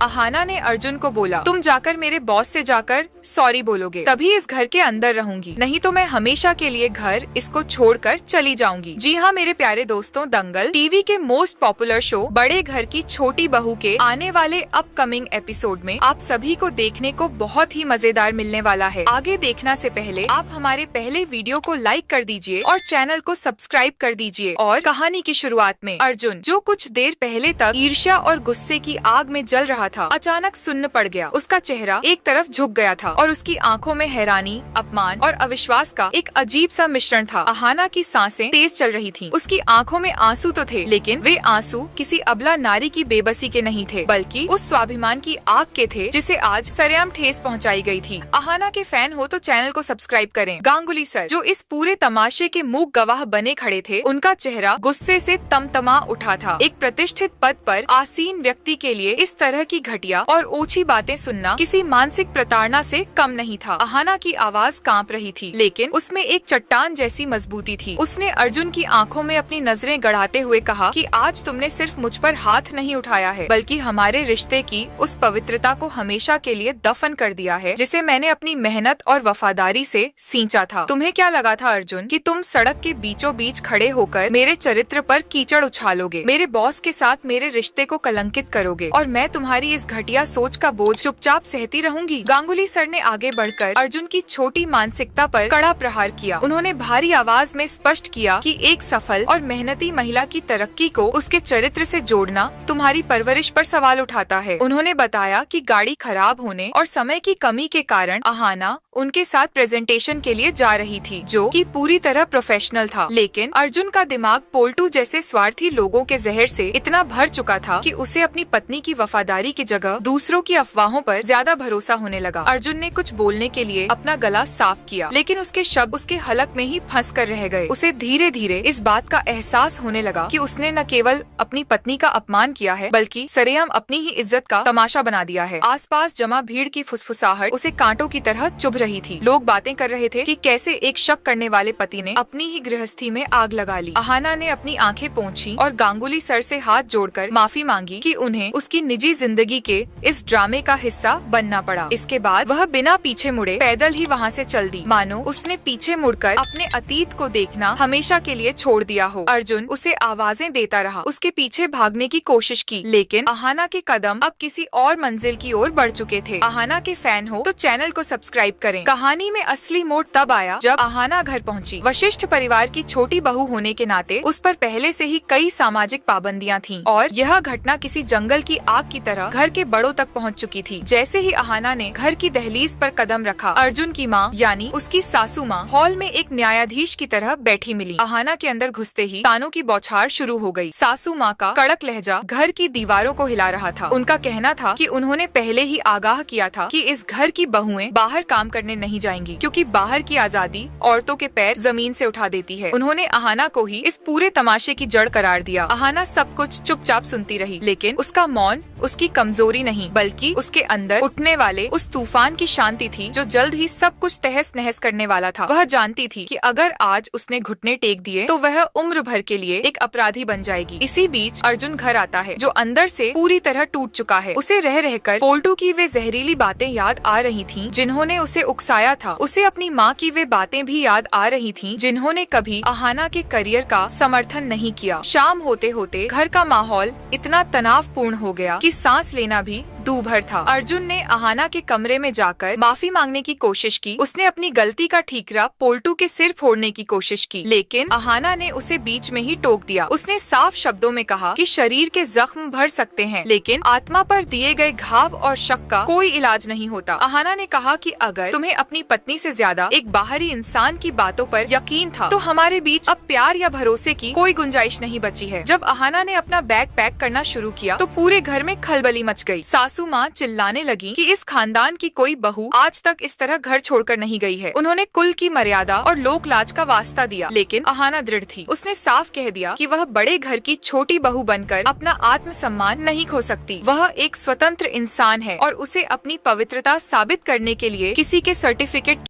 अहाना ने अर्जुन को बोला, तुम जाकर मेरे बॉस से जाकर सॉरी बोलोगे, तभी इस घर के अंदर रहूंगी, नहीं तो मैं हमेशा के लिए घर इसको छोड़कर चली जाऊंगी। जी हाँ मेरे प्यारे दोस्तों, दंगल टीवी के मोस्ट पॉपुलर शो बड़े घर की छोटी बहू के आने वाले अपकमिंग एपिसोड में आप सभी को देखने को बहुत ही मजेदार मिलने वाला है। आगे देखना से पहले आप हमारे पहले वीडियो को लाइक कर दीजिए और चैनल को सब्सक्राइब कर दीजिए। और कहानी की शुरुआत में अर्जुन, जो कुछ देर पहले तक ईर्ष्या और गुस्से की आग में जल रहा था, अचानक सुन्न पड़ गया। उसका चेहरा एक तरफ झुक गया था और उसकी आंखों में हैरानी, अपमान और अविश्वास का एक अजीब सा मिश्रण था। अहाना की सांसें तेज चल रही थीं। उसकी आंखों में आंसू तो थे, लेकिन वे आंसू किसी अबला नारी की बेबसी के नहीं थे, बल्कि उस स्वाभिमान की आग के थे जिसे आज सरेआम ठेस पहुंचाई गई थी। अहाना के फैन हो तो चैनल को सब्सक्राइब करें। गांगुली सर, जो इस पूरे तमाशे के मूक गवाह बने खड़े थे, उनका चेहरा गुस्से से तमतमा उठा था। एक प्रतिष्ठित पद पर आसीन व्यक्ति के लिए इस तरह की घटिया और ओछी बातें सुनना किसी मानसिक प्रताड़ना से कम नहीं था। अहाना की आवाज कांप रही थी, लेकिन उसमें एक चट्टान जैसी मजबूती थी। उसने अर्जुन की आंखों में अपनी नजरें गड़ाते हुए कहा कि आज तुमने सिर्फ मुझ पर हाथ नहीं उठाया है, बल्कि हमारे रिश्ते की उस पवित्रता को हमेशा के लिए दफन कर दिया है, जिसे मैंने अपनी मेहनत और वफादारी से सींचा था। तुम्हें क्या लगा था अर्जुन कि तुम सड़क के बीचों बीच खड़े होकर मेरे चरित्र पर कीचड़ उछालोगे, मेरे बॉस के साथ मेरे रिश्ते को कलंकित करोगे और मैं तुम्हारी इस घटिया सोच का बोझ चुपचाप सहती रहूंगी? गांगुली सर ने आगे बढ़कर अर्जुन की छोटी मानसिकता पर कड़ा प्रहार किया। उन्होंने भारी आवाज में स्पष्ट किया कि एक सफल और मेहनती महिला की तरक्की को उसके चरित्र से जोड़ना तुम्हारी परवरिश पर सवाल उठाता है। उन्होंने बताया कि गाड़ी खराब होने और समय की कमी के कारण अहाना उनके साथ प्रेजेंटेशन के लिए जा रही थी, जो कि पूरी तरह प्रोफेशनल था, लेकिन अर्जुन का दिमाग पोल्टू जैसे स्वार्थी लोगों के जहर से इतना भर चुका था कि उसे अपनी पत्नी की वफादारी की जगह दूसरों की अफवाहों पर ज्यादा भरोसा होने लगा। अर्जुन ने कुछ बोलने के लिए अपना गला साफ किया, लेकिन उसके शब्द उसके हलक में ही फंस कर रह गए। उसे धीरे धीरे इस बात का एहसास होने लगा कि उसने न केवल अपनी पत्नी का अपमान किया है, बल्कि सरेआम अपनी ही इज्जत का तमाशा बना दिया है। आसपास जमा भीड़ की फुसफुसाहट उसे कांटों की तरह चुभ रही थी। लोग बातें कर रहे थे कि कैसे एक शक करने वाले पति ने अपनी ही गृहस्थी में आग लगा ली। अहाना ने अपनी आंखें पोंछी और गांगुली सर से हाथ जोड़कर माफी मांगी कि उन्हें उसकी निजी जिंदगी के इस ड्रामे का हिस्सा बनना पड़ा। इसके बाद वह बिना पीछे मुड़े पैदल ही वहाँ से चल दी, मानो उसने पीछे मुड़कर अपने अतीत को देखना हमेशा के लिए छोड़ दिया हो। अर्जुन उसे आवाजें देता रहा, उसके पीछे भागने की कोशिश की, लेकिन अहाना के कदम अब किसी और मंजिल की ओर बढ़ चुके थे। अहाना के फैन हो तो चैनल को सब्सक्राइब करें। कहानी में असली मोड़ तब आया जब अहाना घर पहुंची। वशिष्ठ परिवार की छोटी बहू होने के नाते उस पर पहले से ही कई सामाजिक पाबंदियां थीं और यह घटना किसी जंगल की आग की तरह घर के बड़ों तक पहुंच चुकी थी। जैसे ही अहाना ने घर की दहलीज पर कदम रखा, अर्जुन की माँ यानी उसकी सासू माँ हॉल में एक न्यायाधीश की तरह बैठी मिली। अहाना के अंदर घुसते ही तानों की बौछार शुरू हो गई। सासू माँ का कड़क लहजा घर की दीवारों को हिला रहा था। उनका कहना था कि उन्होंने पहले ही आगाह किया था कि इस घर की बहुएं बाहर काम करने नहीं जाएंगी, क्योंकि बाहर की आजादी औरतों के पैर जमीन से उठा देती है। उन्होंने अहाना को ही इस पूरे तमाशे की जड़ करार दिया। अहाना सब कुछ चुपचाप सुनती रही, लेकिन उसका मौन उसकी कमजोरी नहीं, बल्कि उसके अंदर उठने वाले उस तूफान की शांति थी जो जल्द ही सब कुछ तहस नहस करने वाला था। वह जानती थी कि अगर आज उसने घुटने टेक दिए तो वह उम्र भर के लिए एक अपराधी बन जाएगी। इसी बीच अर्जुन घर आता है, जो अंदर से पूरी तरह टूट चुका है। उसे रह रहकर पोल्टू की वे जहरीली बातें याद आ रही थीं, जिन्होंने उसे उकसाया था। उसे अपनी माँ की वे बातें भी याद आ रही थीं, जिन्होंने कभी अहाना के करियर का समर्थन नहीं किया। शाम होते होते घर का माहौल इतना तनावपूर्ण हो गया कि सांस लेना भी दूभर था। अर्जुन ने अहाना के कमरे में जाकर माफी मांगने की कोशिश की। उसने अपनी गलती का ठीकरा पोल्टू के सिर फोड़ने की कोशिश की, लेकिन अहाना ने उसे बीच में ही टोक दिया। उसने साफ शब्दों में कहा कि शरीर के जख्म भर सकते हैं, लेकिन आत्मा पर दिए गए घाव और शक का कोई इलाज नहीं होता। अहाना ने कहा कि अगर तुम्हें अपनी पत्नी से ज्यादा एक बाहरी इंसान की बातों पर यकीन था, तो हमारे बीच अब प्यार या भरोसे की कोई गुंजाइश नहीं बची है। जब अहाना ने अपना बैग पैक करना शुरू किया, तो पूरे घर में खलबली मच गई। सासू माँ चिल्लाने लगी कि इस खानदान की कोई बहू आज तक इस तरह घर छोड़कर नहीं गई है। उन्होंने कुल की मर्यादा और लोक लाज का वास्ता दिया, लेकिन अहाना दृढ़ थी। उसने साफ कह दिया कि वह बड़े घर की छोटी बहू बनकर अपना आत्मसम्मान नहीं खो सकती। वह एक स्वतंत्र इंसान है और उसे अपनी पवित्रता साबित करने के लिए किसी के सर्टिफिकेट